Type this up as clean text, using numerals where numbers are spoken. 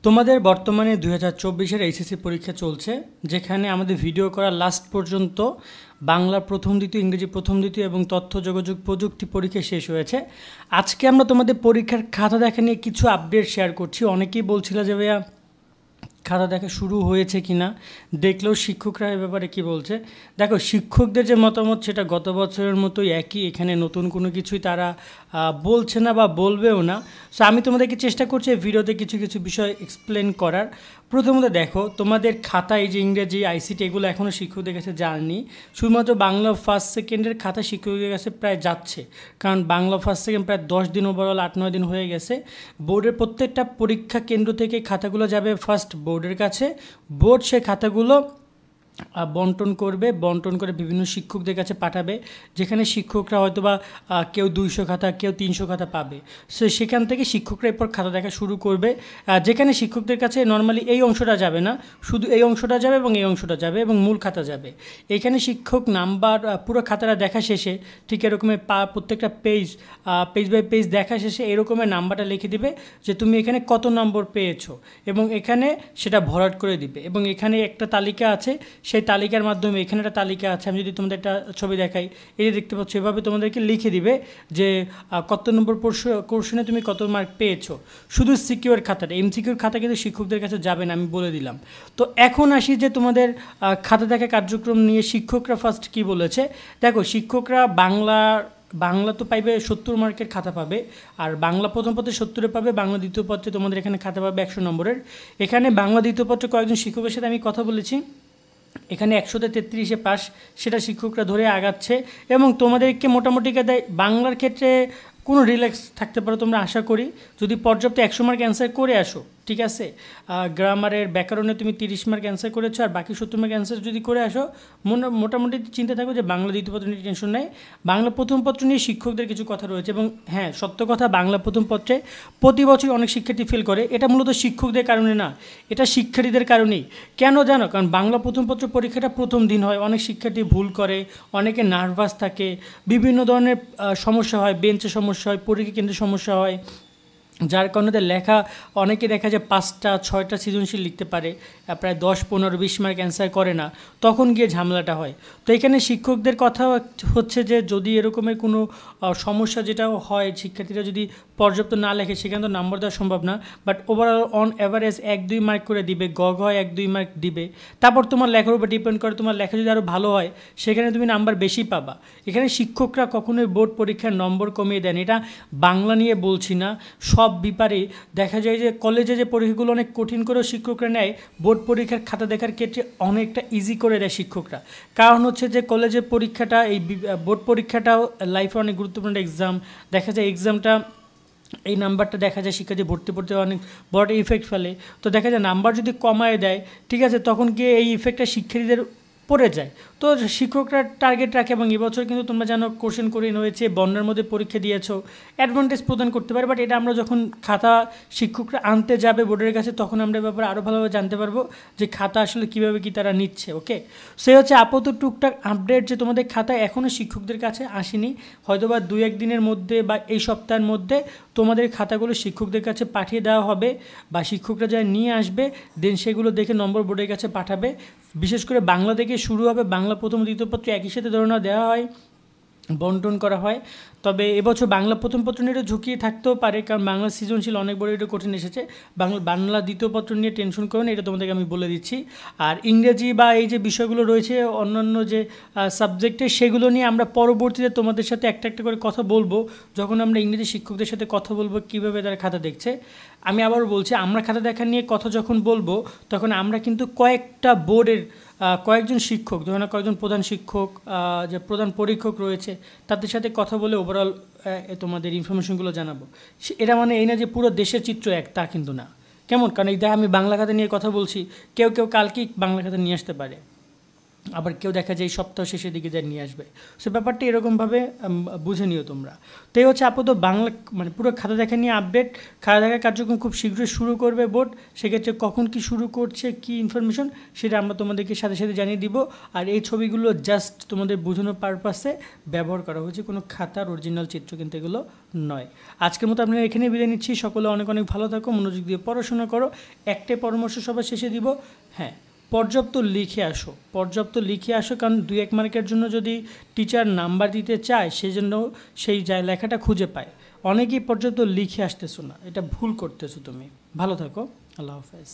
তোমাদের বর্তমানে 2024-এর এইচএসসি পরীক্ষা চলছে, যেখানে আমাদের ভিডিও করা লাস্ট পর্যন্ত বাংলা প্রথম দ্বিতীয়, ইংরেজি প্রথম দ্বিতীয় এবং তথ্য যোগাযোগ প্রযুক্তি পরীক্ষা শেষ হয়েছে। আজকে আমরা তোমাদের পরীক্ষার খাতা দেখা নিয়ে কিছু আপডেট শেয়ার করছি। অনেকেই বলছিল যে ভাইয়া খাতা দেখা শুরু হয়েছে কি না, দেখলেও শিক্ষকরা এ ব্যাপারে কী বলছে। দেখো, শিক্ষকদের যে মতামত সেটা গত বছরের মতোই একই, এখানে নতুন কোনো কিছুই তারা বলছে না বা বলবেও না। সো আমি তোমাদেরকে চেষ্টা করছি এই ভিডিওতে কিছু কিছু বিষয় এক্সপ্লেন করার। প্রথমত দেখো, তোমাদের খাতা এই যে ইংরেজি, আইসিটি এগুলো এখনও শিক্ষকদের কাছে যায়নি। শুধুমাত্র বাংলা ফার্স্ট সেকেন্ডের খাতা শিক্ষকদের কাছে প্রায় যাচ্ছে, কারণ বাংলা ফার্স্ট সেকেন্ড প্রায় 10 দিন ওভারঅল 8-9 দিন হয়ে গেছে। বোর্ডের প্রত্যেকটা পরীক্ষা কেন্দ্র থেকে খাতাগুলো যাবে ফার্স্ট বোর্ডের কাছে। বোর্ড সে খাতাগুলো বন্টন করবে, বন্টন করে বিভিন্ন শিক্ষকদের কাছে পাঠাবে, যেখানে শিক্ষকরা হয়তো বা কেউ 200 খাতা, কেউ 300 খাতা পাবে। সো সেখান থেকে শিক্ষকরা এরপর খাতা দেখা শুরু করবে, যেখানে শিক্ষকদের কাছে নর্মালি এই অংশটা যাবে না, শুধু এই অংশটা যাবে এবং এই অংশটা যাবে এবং মূল খাতা যাবে। এখানে শিক্ষক নাম্বার পুরো খাতাটা দেখা শেষে ঠিক এরকমের প্রত্যেকটা পেজ বাই পেজ দেখা শেষে এরকমের নাম্বারটা লিখে দিবে যে তুমি এখানে কত নম্বর পেয়েছো, এবং এখানে সেটা ভরাট করে দিবে। এবং এখানে একটা তালিকা আছে, সেই তালিকার মাধ্যমে এখানে একটা তালিকা আছে, আমি যদি তোমাদের একটা ছবি দেখাই, এই যে দেখতে পাচ্ছ, এভাবে তোমাদেরকে লিখে দিবে যে কত নম্বর পোর্শনে তুমি কত মার্ক পেয়েছো। শুধু সিকিউর খাতাটা, এমসিকিউর খাতা কিন্তু শিক্ষকদের কাছে যাবে না, আমি বলে দিলাম। তো এখন আসি যে তোমাদের খাতা দেখা কার্যক্রম নিয়ে শিক্ষকরা ফার্স্ট কি বলেছে। দেখো, শিক্ষকরা বাংলা তো পাইবে 70 মার্কের খাতা পাবে, আর বাংলা প্রথম পত্রে 70 পাবে, বাংলা দ্বিতীয় পত্রে তোমাদের এখানে খাতা পাবে 100 নম্বরের। এখানে বাংলা দ্বিতীয় পত্রে কয়েকজন শিক্ষকের সাথে আমি কথা বলেছি, এখানে 100-তে 33 পাস, সেটা শিক্ষকরা ধরে আগাচ্ছে। এবং তোমাদেরকে মোটামুটি দেয় বাংলার ক্ষেত্রে কোনো রিল্যাক্স থাকতে পারো তোমরা, আশা করি। যদি পর্যাপ্ত 100 মার্ক অ্যান্সার করে আসো, ঠিক আছে, গ্রামারের ব্যাকরণে তুমি 30 মার্ক অ্যান্সার করেছো, আর বাকি 70 মার্ক অ্যান্সার যদি করে আসো, মোটামুটি চিন্তা থাকো যে বাংলা দ্বিতীয় পত্র নিয়ে টেনশন নেই। বাংলা প্রথম পত্র নিয়ে শিক্ষকদের কিছু কথা রয়েছে। এবং হ্যাঁ, সত্য কথা, বাংলা প্রথম পত্রে প্রতি বছর অনেক শিক্ষার্থী ফেল করে। এটা মূলত শিক্ষকদের কারণে না, এটা শিক্ষার্থীদের কারণেই। কেন জানো? কারণ বাংলা প্রথম পত্র পরীক্ষাটা প্রথম দিন হয়, অনেক শিক্ষার্থী ভুল করে, অনেকে নার্ভাস থাকে, বিভিন্ন ধরনের সমস্যা হয়, বেঞ্চে সমস্যা হয়, পরীক্ষা কেন্দ্রে সমস্যা হয়, যার কারণে লেখা অনেকে দেখা যায় 5টা-6টা সৃজনশীল লিখতে পারে, প্রায় 10-15-20 মার্ক অ্যান্সার করে না, তখন গিয়ে ঝামেলাটা হয়। তো এখানে শিক্ষকদের কথা হচ্ছে যে যদি এরকমের কোনো সমস্যা যেটা হয়, শিক্ষার্থীরা যদি পর্যাপ্ত না লেখে, সেখানে তো নাম্বার দেওয়া সম্ভব না, but overall on average 1-2 mark করে দিবে, হয় 1-2 মার্ক দিবে। তারপর তোমার লেখার উপর ডিপেন্ড করে, তোমার লেখা যদি আরও ভালো হয় সেখানে তুমি নাম্বার বেশি পাবা। এখানে শিক্ষকরা কখনোই বোর্ড পরীক্ষার নম্বর কমিয়ে দেন, এটা বাংলা নিয়ে বলছি না, সব ব্যাপারে দেখা যায় যে কলেজে যে পরীক্ষাগুলো অনেক কঠিন করেও শিক্ষকরা নেয়, বোর্ড পরীক্ষার খাতা দেখার ক্ষেত্রে অনেকটা ইজি করে দেয় শিক্ষকরা। কারণ হচ্ছে যে কলেজের পরীক্ষাটা, এই বোর্ড পরীক্ষাটাও লাইফে অনেক গুরুত্বপূর্ণ এক্সাম। দেখা যায় এক্সামটা, এই নাম্বারটা দেখা যায় শিক্ষার্থী ভর্তি পড়তে অনেক বড় ইফেক্ট ফেলে। তো দেখা যায় নাম্বার যদি কমায় দেয়, ঠিক আছে, তখন গিয়ে এই ইফেক্টটা শিক্ষার্থীদের পড়ে যায়। তো শিক্ষকরা টার্গেট রাখে, এবং এবছর কিন্তু তোমরা জানো কোশ্চেন করিন হয়েছে, বন্যার মধ্যে পরীক্ষা দিয়েছো, অ্যাডভান্টেজ প্রদান করতে পারে। বাট এটা আমরা যখন খাতা শিক্ষকরা আনতে যাবে বোর্ডের কাছে, তখন আমরা ব্যাপারে আরও ভালোভাবে জানতে পারবো যে খাতা আসলে কীভাবে কী তারা নিচ্ছে। ওকে, সে হচ্ছে আপাতত টুকটাক আপডেট, যে তোমাদের খাতা এখনও শিক্ষকদের কাছে আসেনি, হয়তো বা 2-1 দিনের মধ্যে বা এই সপ্তাহের মধ্যে তোমাদের খাতাগুলো শিক্ষকদের কাছে পাঠিয়ে দেওয়া হবে, বা শিক্ষকরা যা নিয়ে আসবে, দেন সেগুলো দেখে নম্বর বোর্ডের কাছে পাঠাবে। বিশেষ করে বাংলা থেকে শুরু হবে, বাংলা প্রথম দ্বিতীয় পত্র একই সাথে ধরে দেওয়া হয়, বন্টন করা হয়। তবে এবছর বাংলা প্রথম পত্র নিয়ে একটু ঝুঁকিয়ে থাকতেও পারে, কারণ বাংলা সৃজনশীল অনেক বড় একটু কঠিন এসেছে। বাংলা দ্বিতীয় পত্র নিয়ে টেনশন করো না, এটা তোমাদেরকে আমি বলে দিচ্ছি। আর ইংরেজি বা এই যে বিষয়গুলো রয়েছে অন্যান্য যে সাবজেক্টে, সেগুলো নিয়ে আমরা পরবর্তীতে তোমাদের সাথে একটা একটা করে কথা বলবো, যখন আমরা ইংরেজি শিক্ষকদের সাথে কথা বলবো কীভাবে তারা খাতা দেখছে। আমি আবারও বলছি, আমরা খাতা দেখা নিয়ে কথা যখন বলবো, তখন আমরা কিন্তু কয়েকটা বোর্ডের কয়েকজন শিক্ষক, ধরুন কয়েকজন প্রধান শিক্ষক, যে প্রধান পরীক্ষক রয়েছে, তাদের সাথে কথা বলে ওভারঅল তোমাদের ইনফরমেশনগুলো জানাবো। এটা মানে এই না যে পুরো দেশের চিত্র এক, তা কিন্তু না। কেমন? কারণ এই আমি বাংলা খাতা নিয়ে কথা বলছি, কেউ কালকেই বাংলা খাতা নিয়ে আসতে পারে। আবার কেউ দেখা যায় এই সপ্তাহ শেষের দিকে যা নিয়ে আসবে। সো ব্যাপারটা এরকমভাবে বুঝে নিও তোমরা। তো এই হচ্ছে আপাতত বাংলা মানে পুরো খাতা দেখা নিয়ে আপডেট। খাতা দেখার কার্যক্রম খুব শীঘ্রই শুরু করবে বোর্ড, সেক্ষেত্রে কখন কি শুরু করছে কি ইনফরমেশন সেটা আমরা তোমাদেরকে সাথে সাথে জানিয়ে দিব। আর এই ছবিগুলো জাস্ট তোমাদের বোঝানোর পারপাসে ব্যবহার করা হয়েছে, কোনো খাতার অরিজিনাল চিত্র কিন্তু এগুলো নয়। আজকের মতো আমরা এখানে বিদায় নিচ্ছি। সকলে অনেক অনেক ভালো থাকো, মনোযোগ দিয়ে পড়াশোনা করো। একটাই পরামর্শ সবার শেষে দিব, হ্যাঁ পর্যাপ্ত লিখে আসো, কারণ 2-1 মার্কের জন্য যদি টিচার নাম্বার দিতে চায় সেজন্য সেই লেখাটা খুঁজে পায়। অনেকেই পর্যাপ্ত লিখে আসতেছো না, এটা ভুল করতেছো তুমি। ভালো থাকো, আল্লাহ হাফেজ।